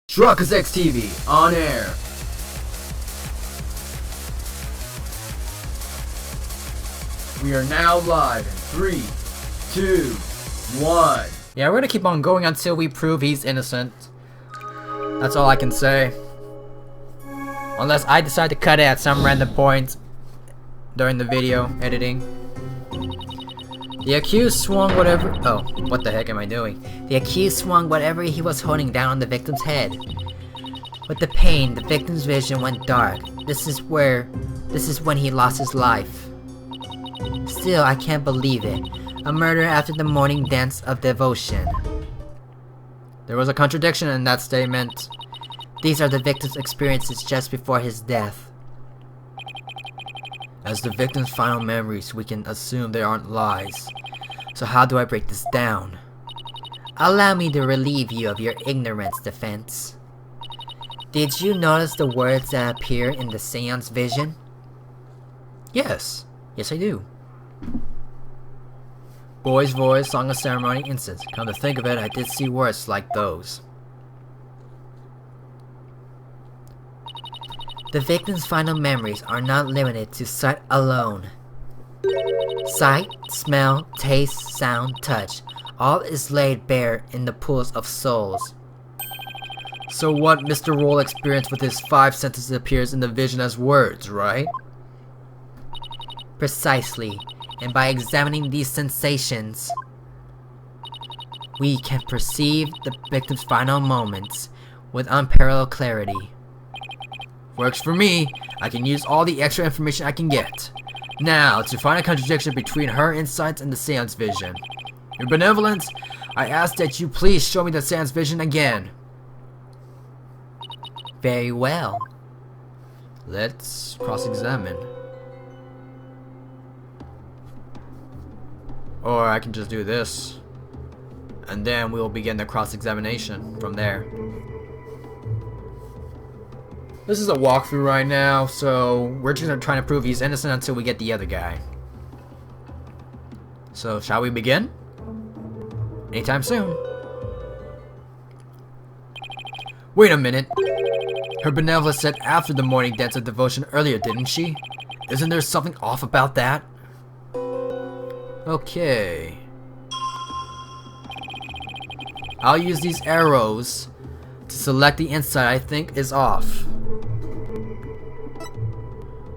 Truckers X TV on air. We are now live in 3, 2, 1. Yeah, we're gonna keep on going until we prove he's innocent. That's all I can say. Unless I decide to cut it at some random point during the video editing. The accused swung whatever. Oh, what the heck am I doing? The accused swung whatever he was holding down on the victim's head. With the pain, the victim's vision went dark. This is when he lost his life. Still, I can't believe it. A murder after the morning dance of devotion. There was a contradiction in that statement. These are the victim's experiences just before his death. As the victim's final memories, we can assume they aren't lies. So how do I break this down? Allow me to relieve you of your ignorance, defense. Did you notice the words that appear in the Seance vision? Yes. Yes, I do. Boy's voice, song of ceremony, incense. Come to think of it, I did see words like those. The victim's final memories are not limited to sight alone. Sight, smell, taste, sound, touch, all is laid bare in the pools of souls. So what Mr. Roll experienced with his 5 senses appears in the vision as words, right? Precisely, and by examining these sensations, we can perceive the victim's final moments with unparalleled clarity. Works for me. I can use all the extra information I can get. Now, to find a contradiction between her insights and the Seance vision. Your benevolence, I ask that you please show me the Seance vision again. Very well. Let's cross-examine. Or I can just do this. And then we'll begin the cross-examination from there. This is a walkthrough right now, so we're just trying to prove he's innocent until we get the other guy. So, shall we begin? Anytime soon. Wait a minute. Her benevolence said after the morning dance of devotion earlier, didn't she? Isn't there something off about that? Okay. I'll use these arrows to select the insight I think is off.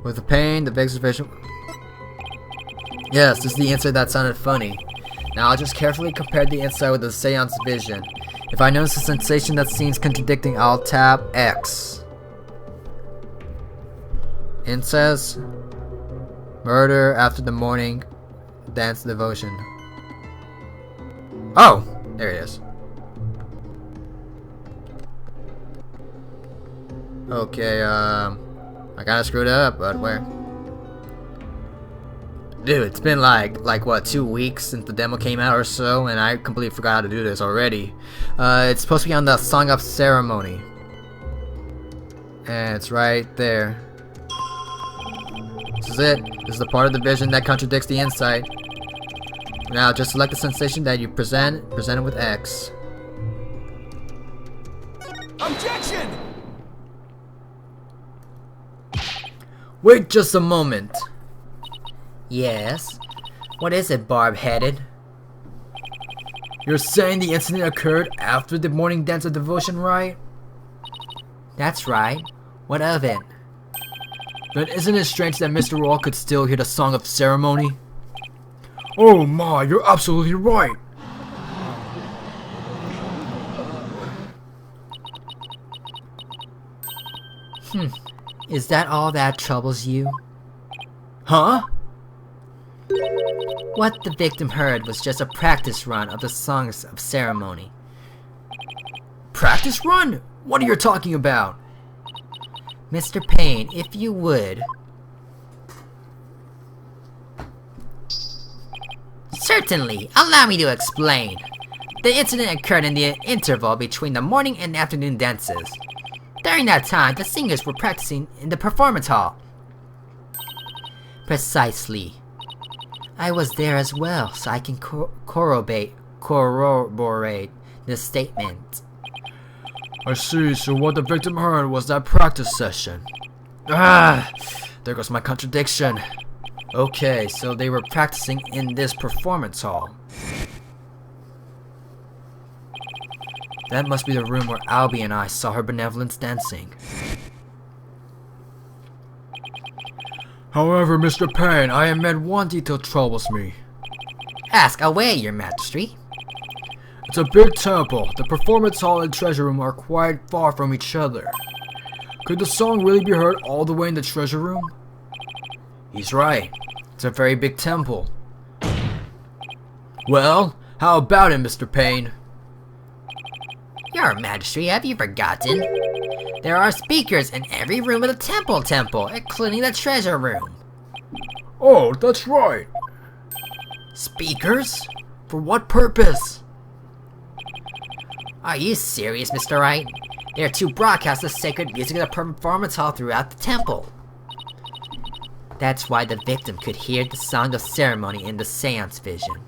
With the pain, the victim's vision. Yes, this is the insight that sounded funny. Now I'll just carefully compare the insight with the Seance vision. If I notice a sensation that seems contradicting, I'll tap X. It says murder after the morning dance devotion. Oh, there it is. Okay, I kinda screwed up, but where? Dude, it's been like what, 2 weeks since the demo came out or so, and I completely forgot how to do this already. It's supposed to be on the Song of Ceremony. And it's right there. This is it. This is the part of the vision that contradicts the insight. Now, just select the sensation that you present it with X. Objection! Wait just a moment. Yes? What is it, barb-headed? You're saying the incident occurred after the morning dance of devotion, right? That's right. What of it? Then isn't it strange that Mr. Roll could still hear the Song of Ceremony? Oh my, you're absolutely right. Is that all that troubles you? Huh? What the victim heard was just a practice run of the Songs of Ceremony. Practice run? What are you talking about? Mr. Payne, if you would... Certainly, allow me to explain. The incident occurred in the interval between the morning and afternoon dances. During that time, the singers were practicing in the performance hall. Precisely. I was there as well, so I can corroborate this statement. I see, so what the victim heard was that practice session. Ah! There goes my contradiction. Okay, so they were practicing in this performance hall. That must be the room where Alhbi and I saw her benevolence dancing. However, Mr. Payne, I admit one detail troubles me. Ask away, your majesty. It's a big temple. The performance hall and treasure room are quite far from each other. Could the song really be heard all the way in the treasure room? He's right. It's a very big temple. Well, how about it, Mr. Payne? Your majesty, have you forgotten? There are speakers in every room of the temple, including the treasure room. Oh, that's right. Speakers? For what purpose? Are you serious, Mr. Wright? They are to broadcast the sacred music of the performance hall throughout the temple. That's why the victim could hear the song of ceremony in the seance vision.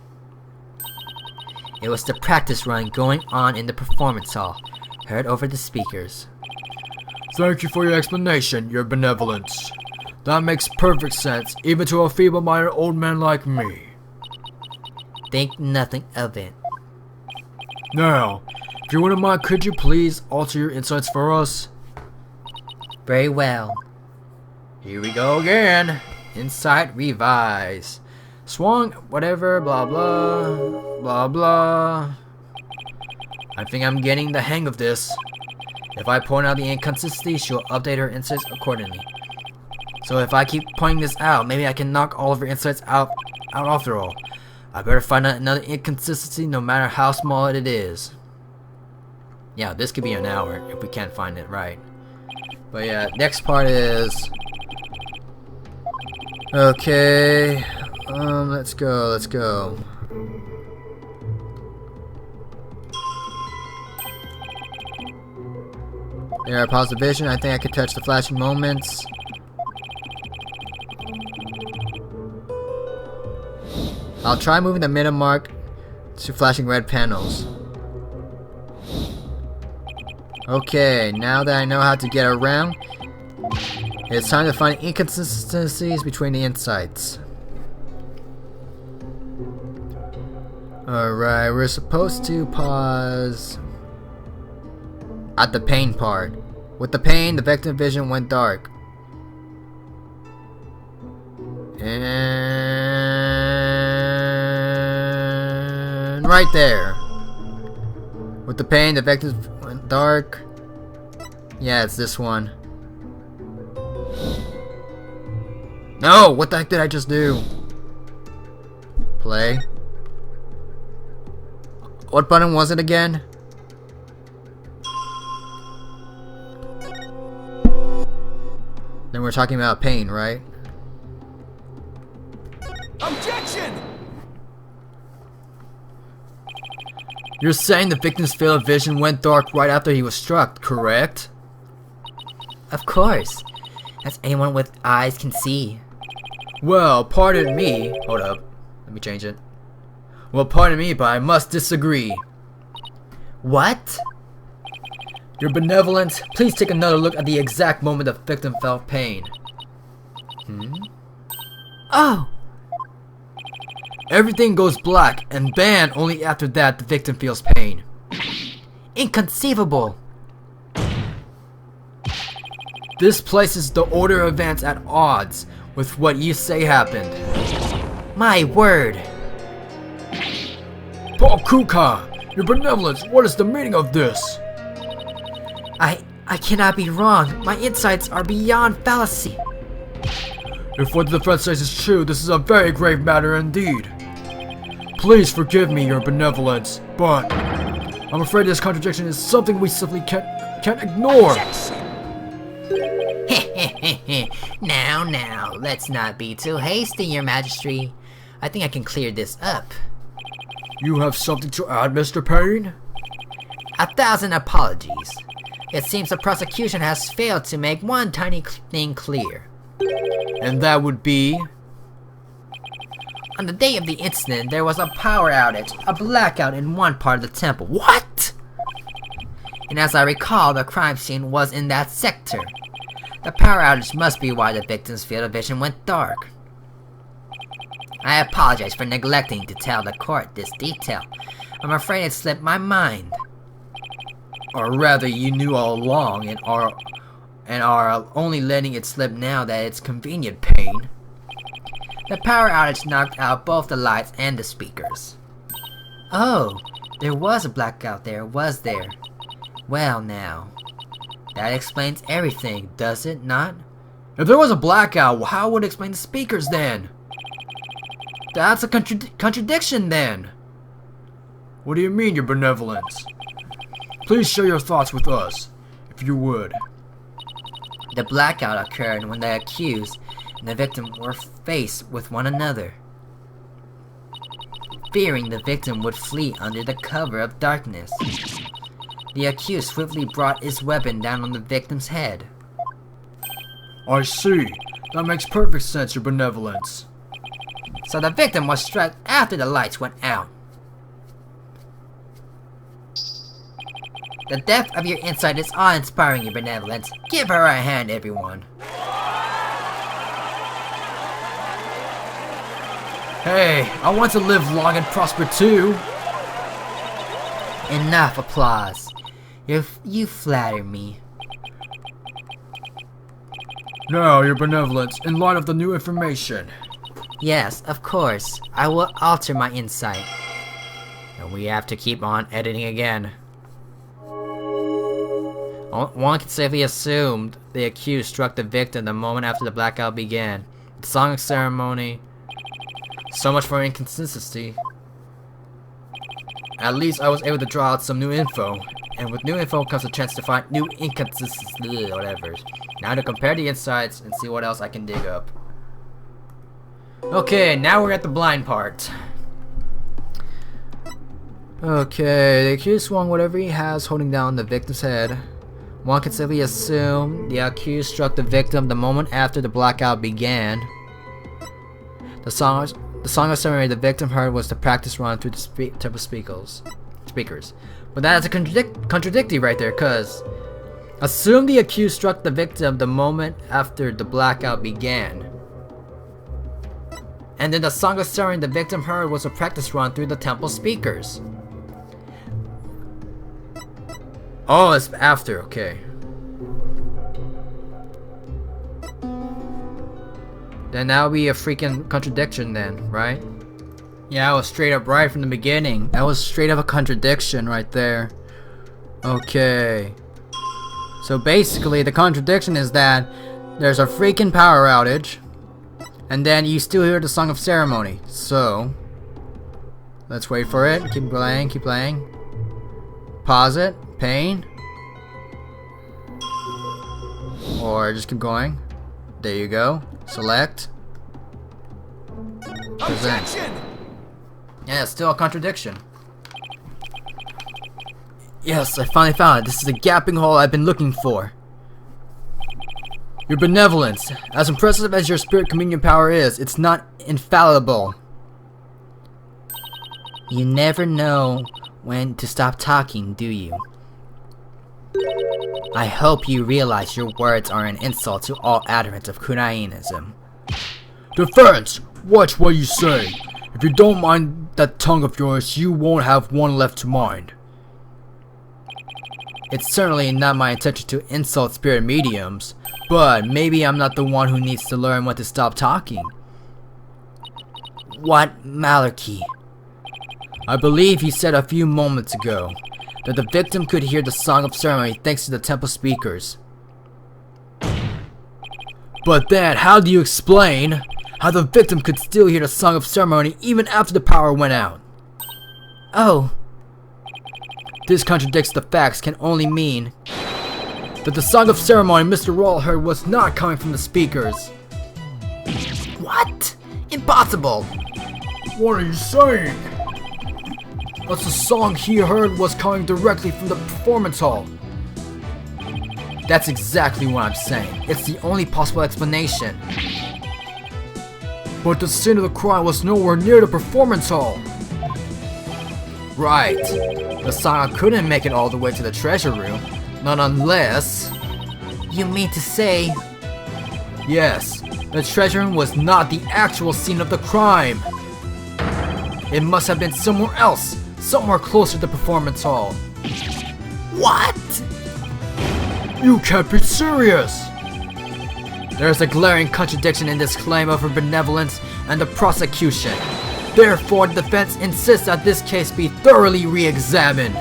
It was the practice run going on in the performance hall, heard over the speakers. Thank you for your explanation, your benevolence. That makes perfect sense, even to a feeble-minded old man like me. Think nothing of it. Now, if you wouldn't mind, could you please alter your insights for us? Very well. Here we go again. Insight revise. Swung, whatever, blah blah, blah blah. I think I'm getting the hang of this. If I point out the inconsistency, she'll update her insights accordingly. So if I keep pointing this out, maybe I can knock all of her insights out after all. I better find out another inconsistency, no matter how small it is. Yeah, this could be an hour if we can't find it right. But yeah, next part is... Okay, let's go. There, I paused the vision. I think I could touch the flashing moments. I'll try moving the minute mark to flashing red panels. Okay, now that I know how to get around, it's time to find inconsistencies between the insights. Alright, we're supposed to pause at the pain part. With the pain, the victim vision went dark. And right there. With the pain, the victim went dark. Yeah, it's this one. No! What the heck did I just do? Play. What button was it again? Then we're talking about pain, right? Objection! You're saying the victim's field of vision went dark right after he was struck, correct? Of course, as anyone with eyes can see. Well, pardon me. Hold up. Let me change it. Well, pardon me, but I must disagree. What? Your benevolence, please take another look at the exact moment the victim felt pain. Oh! Everything goes black, and then only after that the victim feels pain. Inconceivable! This places the order of events at odds with what you say happened. My word! Paul Kuka, your benevolence, what is the meaning of this? I cannot be wrong. My insights are beyond fallacy. If what the defense says is true, this is a very grave matter indeed. Please forgive me, your benevolence, but I'm afraid this contradiction is something we simply can't ignore. Now, let's not be too hasty, your majesty. I think I can clear this up. You have something to add, Mr. Payne? 1,000 apologies. It seems the prosecution has failed to make one tiny thing clear. And that would be? On the day of the incident, there was a power outage, a blackout in one part of the temple. What? and as I recall, the crime scene was in that sector. The power outage must be why the victim's field of vision went dark. I apologize for neglecting to tell the court this detail. I'm afraid it slipped my mind. Or rather, you knew all along and are only letting it slip now that it's convenient, Payne. The power outage knocked out both the lights and the speakers. Oh, there was a blackout there, was there? Well now, that explains everything, does it not? If there was a blackout, how would it explain the speakers then? That's a contradiction then. What do you mean, your benevolence? Please share your thoughts with us, if you would. The blackout occurred when the accused and the victim were faced with one another. Fearing the victim would flee under the cover of darkness, the accused swiftly brought his weapon down on the victim's head. I see. That makes perfect sense, your benevolence. So the victim was struck after the lights went out. The depth of your insight is awe-inspiring, your benevolence. Give her a hand, everyone. Hey, I want to live long and prosper too. Enough applause. You flatter me. Now, your benevolence, in light of the new information. Yes, of course. I will alter my insight. And we have to keep on editing again. One can safely assume the accused struck the victim the moment after the blackout began. The song ceremony. So much for inconsistency. At least I was able to draw out some new info. And with new info comes a chance to find new inconsistencies, whatever. Now to compare the insights and see what else I can dig up. Okay, now we're at the blind part. Okay, the accused swung whatever he has holding down the victim's head. One can simply assume the accused struck the victim the moment after the blackout began. The song of ceremony the victim heard was the practice run through the temple speakers. But that's a contradictory right there, cause assume the accused struck the victim the moment after the blackout began. And then the song of ceremony the victim heard was a practice run through the temple speakers. Oh, it's after, okay. Then that'll be a freaking contradiction then, right? Yeah, I was straight up right from the beginning. That was straight up a contradiction right there. Okay. So basically, the contradiction is that there's a freaking power outage, and then you still hear the song of ceremony. So, let's wait for it. Keep playing, keep playing. Pause it. Pain. Or just keep going. There you go. Select. Present. Yeah, it's still a contradiction. Yes, I finally found it. This is the gaping hole I've been looking for. Your benevolence. As impressive as your spirit communion power is, it's not infallible. You never know when to stop talking, do you? I hope you realize your words are an insult to all adherents of Kunainism. Defense! Watch what you say. If you don't mind that tongue of yours, you won't have one left to mind. It's certainly not my intention to insult spirit mediums, but maybe I'm not the one who needs to learn when to stop talking. What malarkey? I believe he said a few moments ago that the victim could hear the song of ceremony thanks to the temple speakers. But then, how do you explain how the victim could still hear the song of ceremony even after the power went out? Oh. This contradicts the facts can only mean that the song of ceremony Mr. Roll heard was not coming from the speakers. What? Impossible! What are you saying? But the song he heard was coming directly from the performance hall. That's exactly what I'm saying. It's the only possible explanation. But the scene of the crime was nowhere near the performance hall. Right. The Scion couldn't make it all the way to the treasure room. Not unless... You mean to say... Yes, the treasure room was not the actual scene of the crime. It must have been somewhere else, somewhere closer to the performance hall. What? You can't be serious! There's a glaring contradiction in this claim of her benevolence and the prosecution. Therefore, the defense insists that this case be thoroughly re-examined.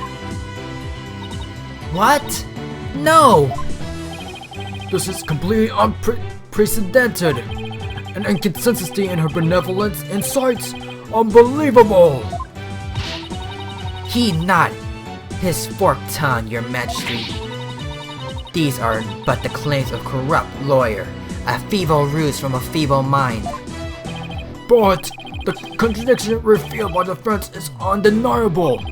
What? No! This is completely unprecedented. An inconsistency in her benevolence insights. Unbelievable! He not his forked tongue, your majesty. These are but the claims of corrupt lawyer, a feeble ruse from a feeble mind. But the contradiction revealed by the defense is undeniable.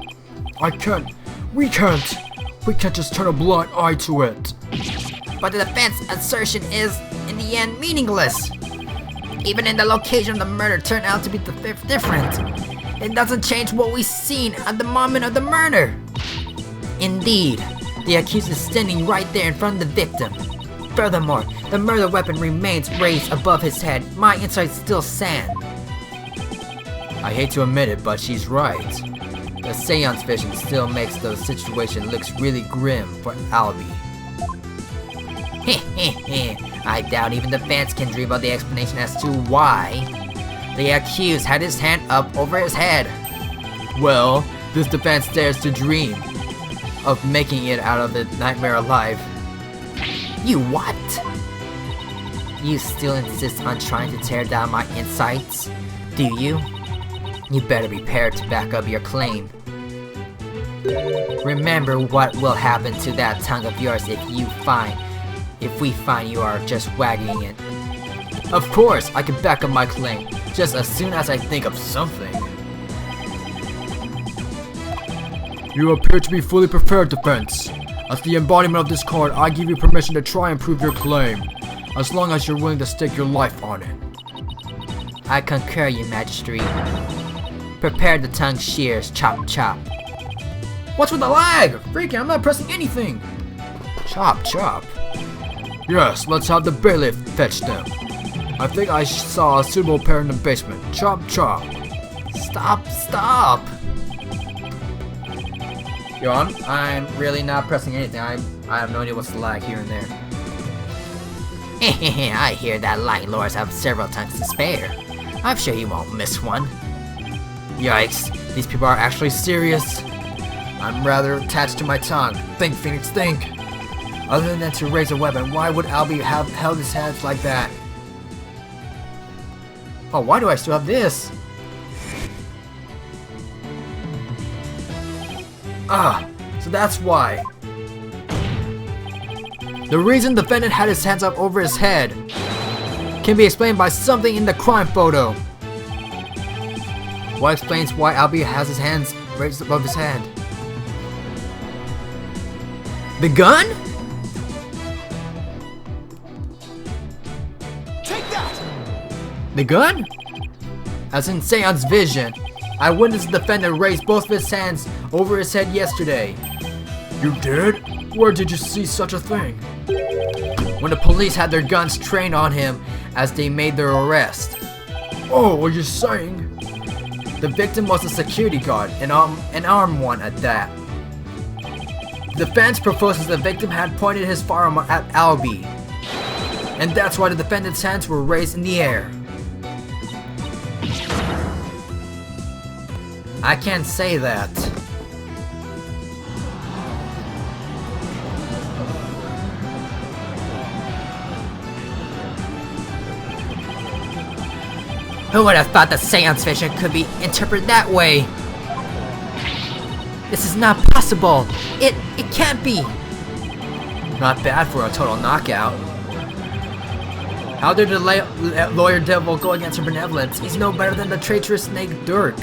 We can't just turn a blind eye to it. But the defense assertion is, in the end, meaningless. Even in the location of the murder turned out to be different. It doesn't change what we've seen at the moment of the murder. Indeed, the accused is standing right there in front of the victim. Furthermore, the murder weapon remains raised above his head. My insights still stand. I hate to admit it, but she's right. The Seance vision still makes the situation looks really grim for Alhbi. I doubt even the fans can dream of the explanation as to why the accused had his hand up over his head. Well, this defense dares to dream of making it out of the nightmare alive. You what? You still insist on trying to tear down my insights, do you? You better be prepared to back up your claim. Remember what will happen to that tongue of yours if we find you are just wagging it. Of course, I can back up my claim, just as soon as I think of something. You appear to be fully prepared, defense. As the embodiment of this card, I give you permission to try and prove your claim, as long as you're willing to stake your life on it. I concur, your majesty. Prepare the tongue shears, chop chop. What's with the lag? Freaking, I'm not pressing anything. Chop chop. Yes, let's have the bailiff fetch them. I think I saw a suitable pair in the basement. Chop chop. Stop. Yo, I'm really not pressing anything. I have no idea what's the lag here and there. I hear that light lords have several tongues to spare. I'm sure you won't miss one. Yikes, these people are actually serious. I'm rather attached to my tongue. Think, Phoenix, think. Other than to raise a weapon, why would Alhbi have held his hands like that? Oh, why do I still have this? So that's why. The reason the defendant had his hands up over his head can be explained by something in the crime photo. What explains why Alhbi has his hands raised above his head? The gun? Take that! The gun? As in Seance vision, I witnessed the defendant raise both of his hands over his head yesterday. You did? Where did you see such a thing? When the police had their guns trained on him as they made their arrest. Oh, what are you saying? The victim was a security guard, an armed one at that. The defense proposes the victim had pointed his firearm at Alhbi, and that's why the defendant's hands were raised in the air. I can't say that. Who would have thought the Seance vision could be interpreted that way? This is not possible. It can't be. Not bad for a total knockout. How did the lawyer devil go against her benevolence? He's no better than the traitorous snake Dirk.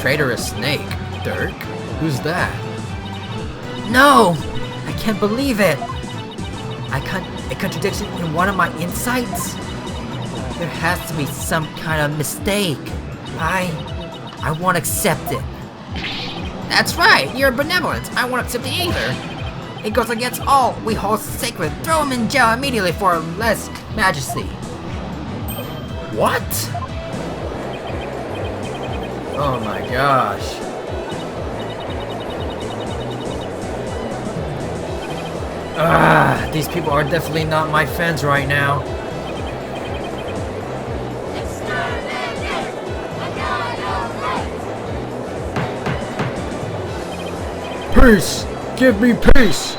Traitorous snake? Dirk? Who's that? No! I can't believe it. A contradiction in one of my insights? There has to be some kind of mistake. I won't accept it. That's right, you're benevolent. I won't accept it either. It goes against all we hold sacred. Throw him in jail immediately for less majesty. What? Oh my gosh. These people are definitely not my fans right now. Peace! Give me peace!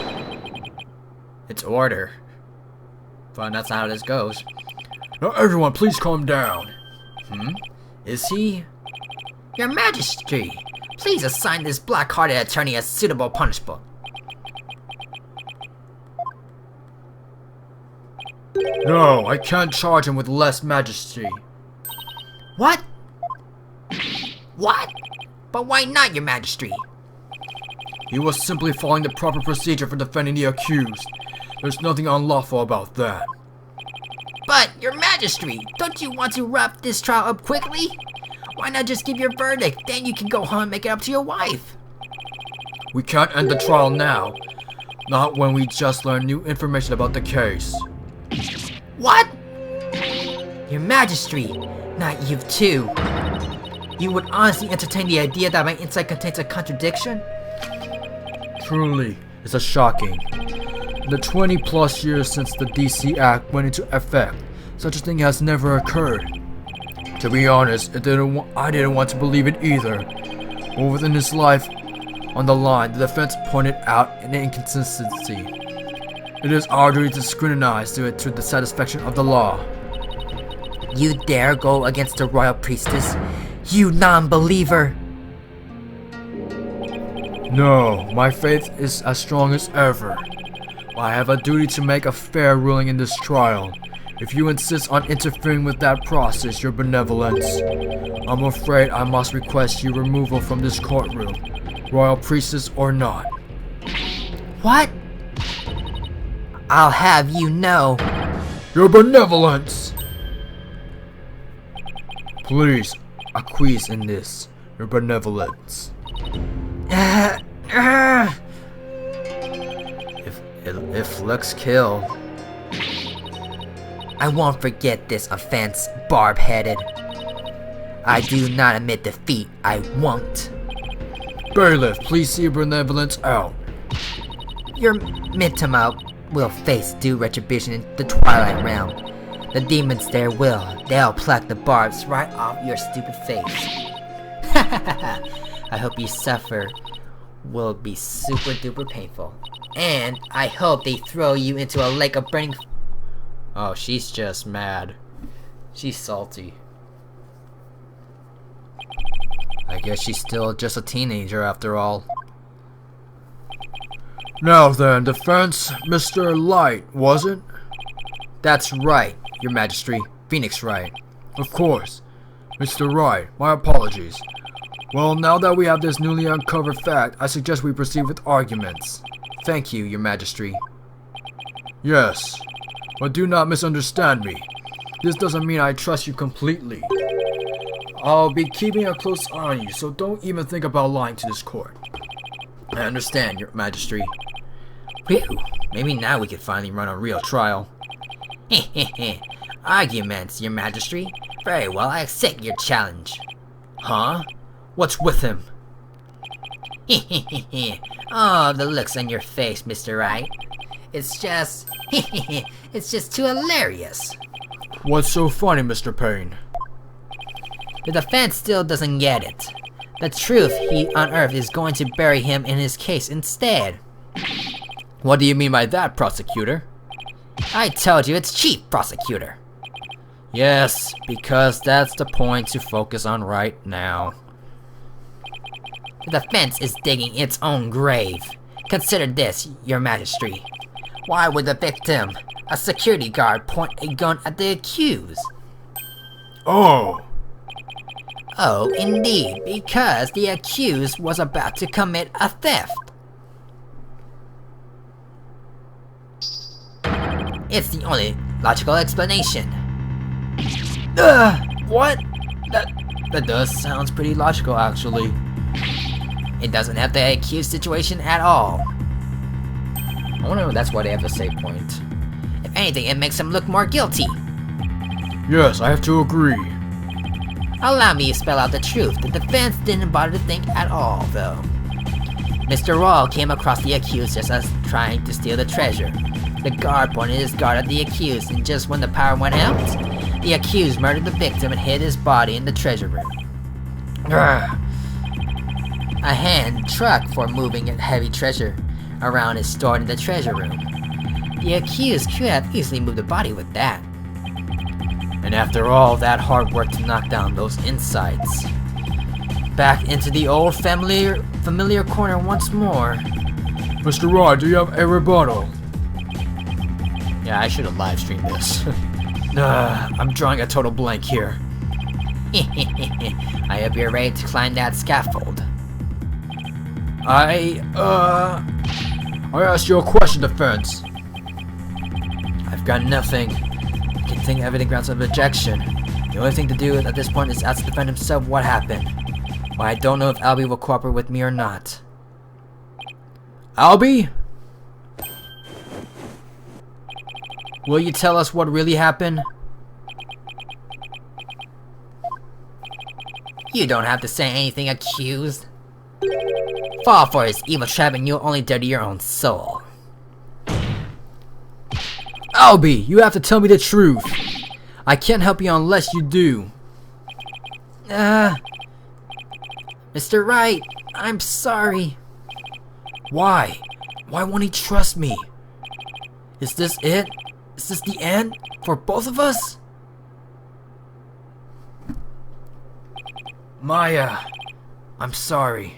It's order. Fine, that's not how this goes. Now everyone, please calm down. Is he? Your Majesty, please assign this black-hearted attorney a suitable punishment. No, I can't charge him with less majesty. What? What? But why not, Your Majesty? He was simply following the proper procedure for defending the accused. There's nothing unlawful about that. But, Your Majesty, don't you want to wrap this trial up quickly? Why not just give your verdict, then you can go home and make it up to your wife? We can't end the trial now. Not when we just learned new information about the case. What? Your Majesty, not you too. You would honestly entertain the idea that my insight contains a contradiction? Truly, it's a shocking. In the 20+ years since the DC Act went into effect, such a thing has never occurred. To be honest, I didn't want to believe it either. But within his life on the line, the defense pointed out an inconsistency. It is our duty to scrutinize it to the satisfaction of the law. You dare go against the royal priestess? You non-believer! No, my faith is as strong as ever. I have a duty to make a fair ruling in this trial. If you insist on interfering with that process, your benevolence, I'm afraid I must request your removal from this courtroom, royal priestess or not. What? I'll have you know. Your benevolence! Please, acquiesce in this, your benevolence. If let's kill. I won't forget this offense, barb-headed. I do not admit defeat, I won't. Bailiff, please see your benevolence out. Your midterm will face due retribution in the Twilight Realm. The demons there they'll pluck the barbs right off your stupid face. I hope you suffer will be super duper painful. And I hope they throw you into a lake of burning. Oh, she's just mad. She's salty. I guess she's still just a teenager after all. Now then, defense, Mr. Light, was it? That's right, Your Majesty. Phoenix Wright. Of course. Mr. Wright, my apologies. Well, now that we have this newly uncovered fact, I suggest we proceed with arguments. Thank you, Your Majesty. Yes, but do not misunderstand me. This doesn't mean I trust you completely. I'll be keeping a close eye on you, so don't even think about lying to this court. I understand, Your Majesty. Phew, maybe now we can finally run a real trial. Arguments, Your Majesty. Very well, I accept your challenge. Huh? What's with him? Oh, the looks on your face, Mr. Wright. It's just too hilarious. What's so funny, Mr. Payne? The defense still doesn't get it. The truth he unearthed is going to bury him in his case instead. What do you mean by that, prosecutor? I told you it's cheap, prosecutor. Yes, because that's the point to focus on right now. The defense is digging its own grave. Consider this, Your Majesty. Why would the victim, a security guard, point a gun at the accused? Oh! Oh, indeed, because the accused was about to commit a theft. It's the only logical explanation. What? That does sounds pretty logical, actually. It doesn't help the accused situation at all. I wonder if that's why they have the save point. If anything, it makes him look more guilty. Yes, I have to agree. Allow me to spell out the truth. The defense didn't bother to think at all, though. Mr. Rawl came across the accused just as trying to steal the treasure. The guard pointed his gun at the accused, and just when the power went out, the accused murdered the victim and hid his body in the treasure room. Urgh. A hand truck for moving heavy treasure around is stored in the treasure room. The accused could have easily moved the body with that. And after all that hard work to knock down those insights, back into the old familiar corner once more. Mr. Wright, do you have a rebuttal? Yeah, I should have live streamed this. I'm drawing a total blank here. I hope you're ready to climb that scaffold. I asked you a question, defense. I've got nothing. I can think of everything grounds of objection. The only thing to do at this point is ask the defendant himself what happened. But I don't know if Alhbi will cooperate with me or not. Alhbi? Will you tell us what really happened? You don't have to say anything, accused. Fall for his evil trap and you'll only dirty your own soul. Alhbi, you have to tell me the truth. I can't help you unless you do. Mr. Wright, I'm sorry. Why? Why won't he trust me? Is this it? Is this the end? For both of us? Maya, I'm sorry.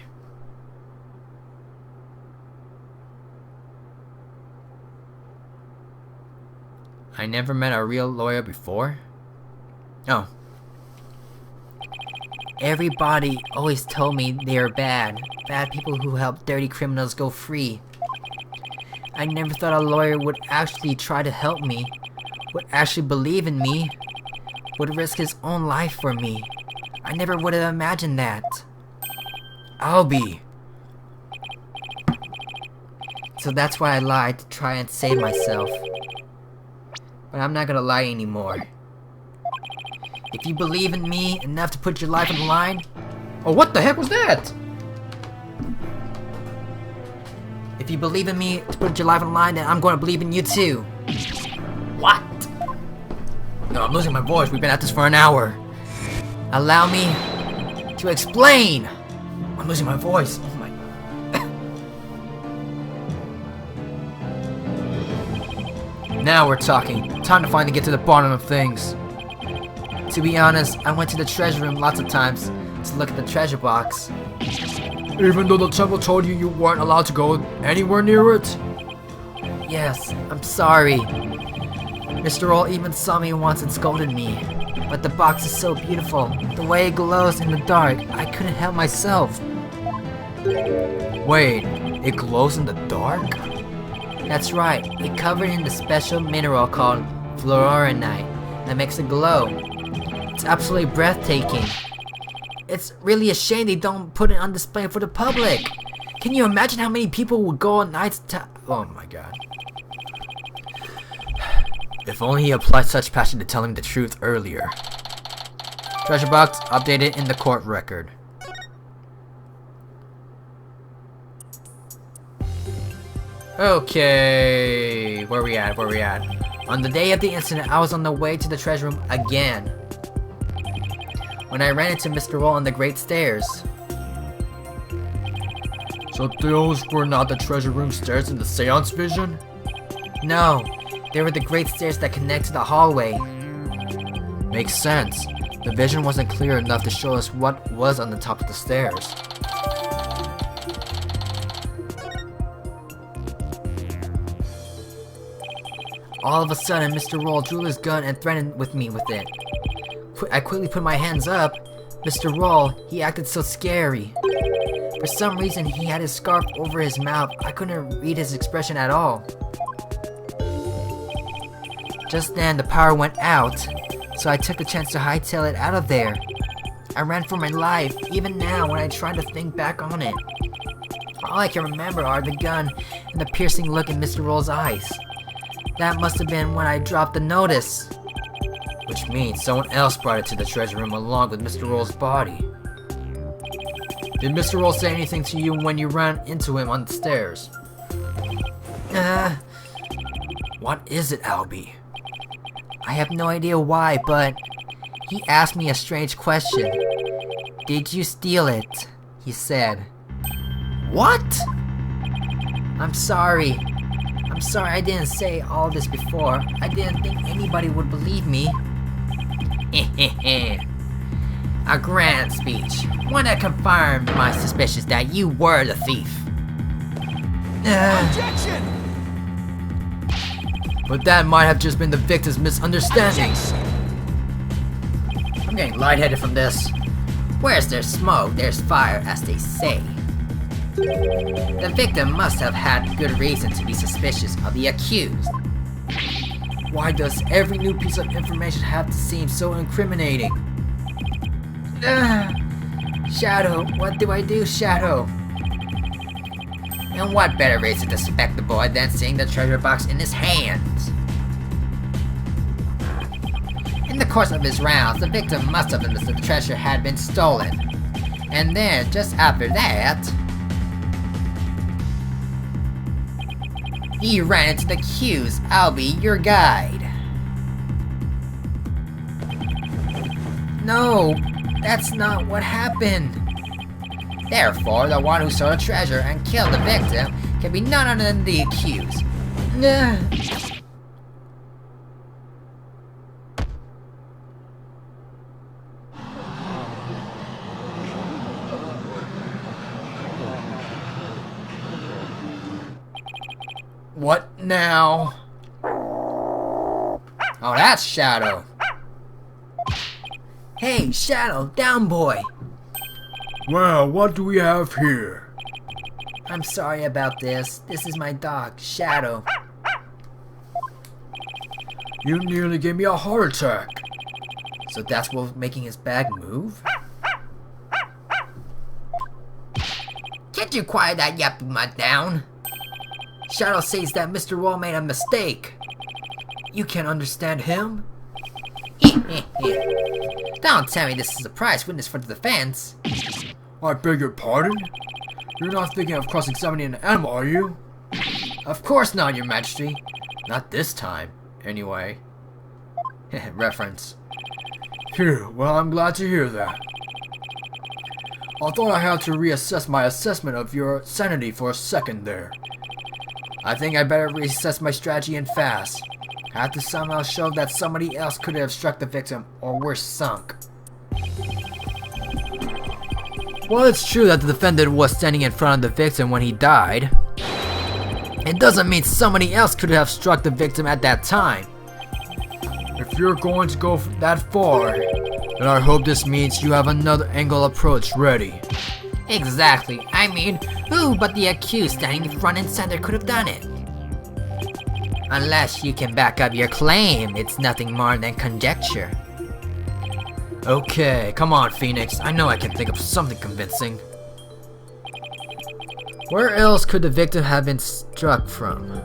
I never met a real lawyer before? Oh. Everybody always told me they were bad. Bad people who help dirty criminals go free. I never thought a lawyer would actually try to help me, would actually believe in me, would risk his own life for me. I never would have imagined that. Alhbi. So that's why I lied to try and save myself. But I'm not gonna lie anymore. If you believe in me enough to put your life on the line... Oh, what the heck was that? If you believe in me to put your life on the line, then I'm going to believe in you too. What? No, I'm losing my voice. We've been at this for an hour. Allow me to explain. I'm losing my voice. Oh my... Now we're talking. Time to finally get to the bottom of things. To be honest, I went to the treasure room lots of times to look at the treasure box. Even though the temple told you weren't allowed to go anywhere near it? Yes, I'm sorry. Mr. Roll even saw me once and scolded me. But the box is so beautiful. The way it glows in the dark, I couldn't help myself. Wait, it glows in the dark? That's right, it's covered in the special mineral called fluorinite that makes it glow. It's absolutely breathtaking. It's really a shame they don't put it on display for the public. Can you imagine how many people would go on nights to... Oh my god. If only he applied such passion to telling the truth earlier. Treasure box updated in the court record. Okay, where we at? On the day of the incident, I was on the way to the treasure room again, when I ran into Mr. Roll on the Great Stairs. So those were not the treasure room stairs in the Seance vision? No, they were the Great Stairs that connect to the hallway. Makes sense. The vision wasn't clear enough to show us what was on the top of the stairs. All of a sudden, Mr. Roll drew his gun and threatened with me with it. I quickly put my hands up. Mr. Roll, he acted so scary. For some reason, he had his scarf over his mouth. I couldn't read his expression at all. Just then, the power went out, so I took the chance to hightail it out of there. I ran for my life, even now when I try to think back on it. All I can remember are the gun and the piercing look in Mr. Roll's eyes. That must have been when I dropped the notice. Which means someone else brought it to the treasure room along with Mr. Roll's body. Did Mr. Roll say anything to you when you ran into him on the stairs? What is it, Alhbi? I have no idea why, but he asked me a strange question. Did you steal it? He said. What? I'm sorry. I'm sorry I didn't say all this before. I didn't think anybody would believe me. A grand speech. One that confirmed my suspicions that you were the thief. Objection! But that might have just been the victim's misunderstanding. I'm getting lightheaded from this. Where's there's smoke, there's fire, as they say. The victim must have had good reason to be suspicious of the accused. Why does every new piece of information have to seem so incriminating? Shadow, what do I do, Shadow? And what better reason to suspect the boy than seeing the treasure box in his hands? In the course of his rounds, the victim must have noticed that the treasure had been stolen. And then, just after that, he ran into the accused, Alhbi, your guide. No, that's not what happened. Therefore, the one who stole the treasure and killed the victim can be none other than the accused. What now? Oh, that's Shadow. Hey, Shadow, down boy. Well, what do we have here? I'm sorry about this. This is my dog, Shadow. You nearly gave me a heart attack. So that's what's making his bag move? Can't you quiet that yappy mutt down? Shadow says that Mr. Roll made a mistake. You can't understand him? Don't tell me this is a surprise witness for the defense. I beg your pardon? You're not thinking of cross-examining an animal, are you? Of course not, Your Majesty. Not this time, anyway. Reference. Phew, well, I'm glad to hear that. I thought I had to reassess my assessment of your sanity for a second there. I think I better reassess my strategy and fast. I have to somehow show that somebody else could have struck the victim, or we're sunk. While it's true that the defendant was standing in front of the victim when he died, it doesn't mean somebody else could have struck the victim at that time. If you're going to go that far, then I hope this means you have another angle approach ready. Exactly. I mean, who but the accused standing front and center could have done it? Unless you can back up your claim, it's nothing more than conjecture. Okay, come on, Phoenix. I know I can think of something convincing. Where else could the victim have been struck from?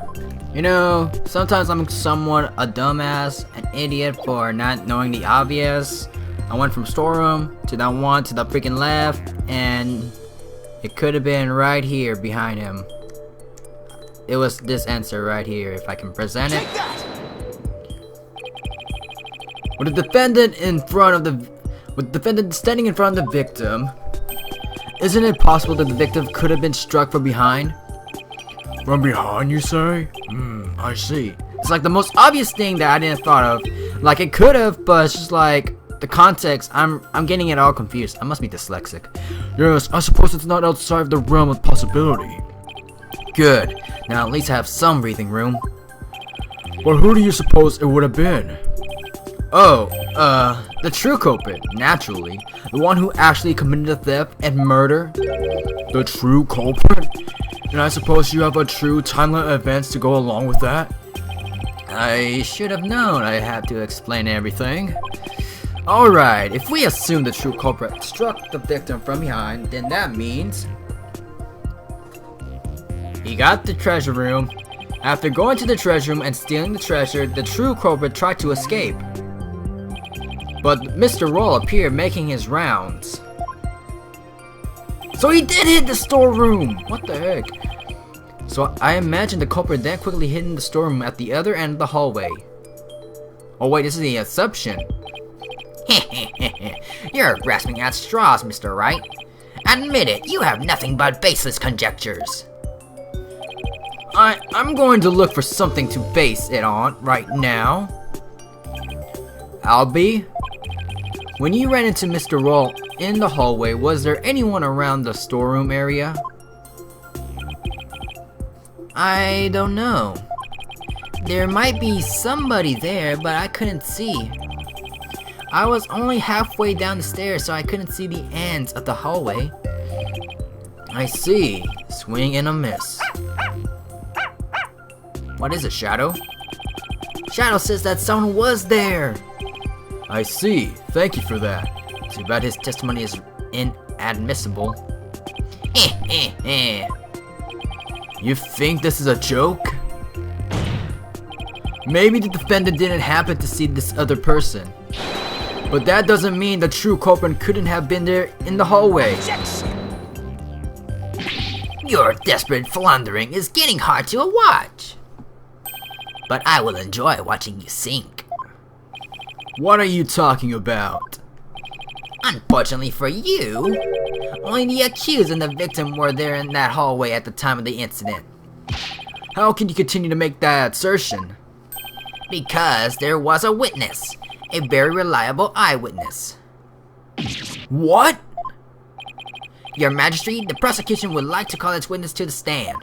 You know, sometimes I'm somewhat a dumbass, an idiot for not knowing the obvious. I went from storeroom to that one to the freaking left, and it could have been right here behind him. It was this answer right here, if I can present it. With the defendant standing in front of the victim, isn't it possible that the victim could have been struck from behind? from behind, you say? I see. It's like the most obvious thing that I didn't thought of. Like it could have, but it's just like the context. I'm getting it all confused. I must be dyslexic. Yes, I suppose it's not outside of the realm of possibility. Good. Now at least I have some breathing room. But who do you suppose it would have been? Oh, the true culprit, naturally. The one who actually committed the theft and murder. The true culprit? And I suppose you have a true timeline of events to go along with that? I should have known I had to explain everything. Alright, if we assume the true culprit struck the victim from behind, then that means He got the treasure room. After going to the treasure room and stealing the treasure, the true culprit tried to escape. But Mr. Roll appeared making his rounds. So he did hit the storeroom! What the heck? So I imagine the culprit then quickly hid in the storeroom at the other end of the hallway. Oh wait, this is the assumption. You're grasping at straws, Mr. Wright. Admit it, you have nothing but baseless conjectures. I'm going to look for something to base it on right now. Alhbi, when you ran into Mr. Roll in the hallway, was there anyone around the storeroom area? I don't know. There might be somebody there, but I couldn't see. I was only halfway down the stairs, so I couldn't see the ends of the hallway. I see. Swing and a miss. What is it, Shadow? Shadow says that someone was there. I see. Thank you for that. Too bad his testimony is inadmissible. You think this is a joke? Maybe the defendant didn't happen to see this other person. But that doesn't mean the true culprit couldn't have been there in the hallway. Your desperate floundering is getting hard to watch. But I will enjoy watching you sink. What are you talking about? Unfortunately for you, only the accused and the victim were there in that hallway at the time of the incident. How can you continue to make that assertion? Because there was a witness, a very reliable eyewitness. What? Your Majesty, the prosecution would like to call its witness to the stand.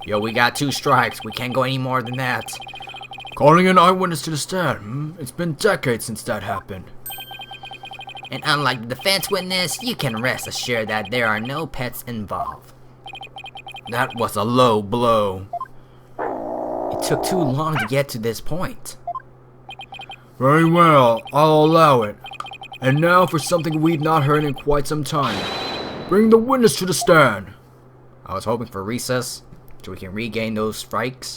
Yo, we got 2 strikes. We can't go any more than that. Calling an eyewitness to the stand, It's been decades since that happened. And unlike the defense witness, you can rest assured that there are no pets involved. That was a low blow. It took too long to get to this point. Very well, I'll allow it. And now for something we've not heard in quite some time. Bring the witness to the stand. I was hoping for recess so we can regain those strikes.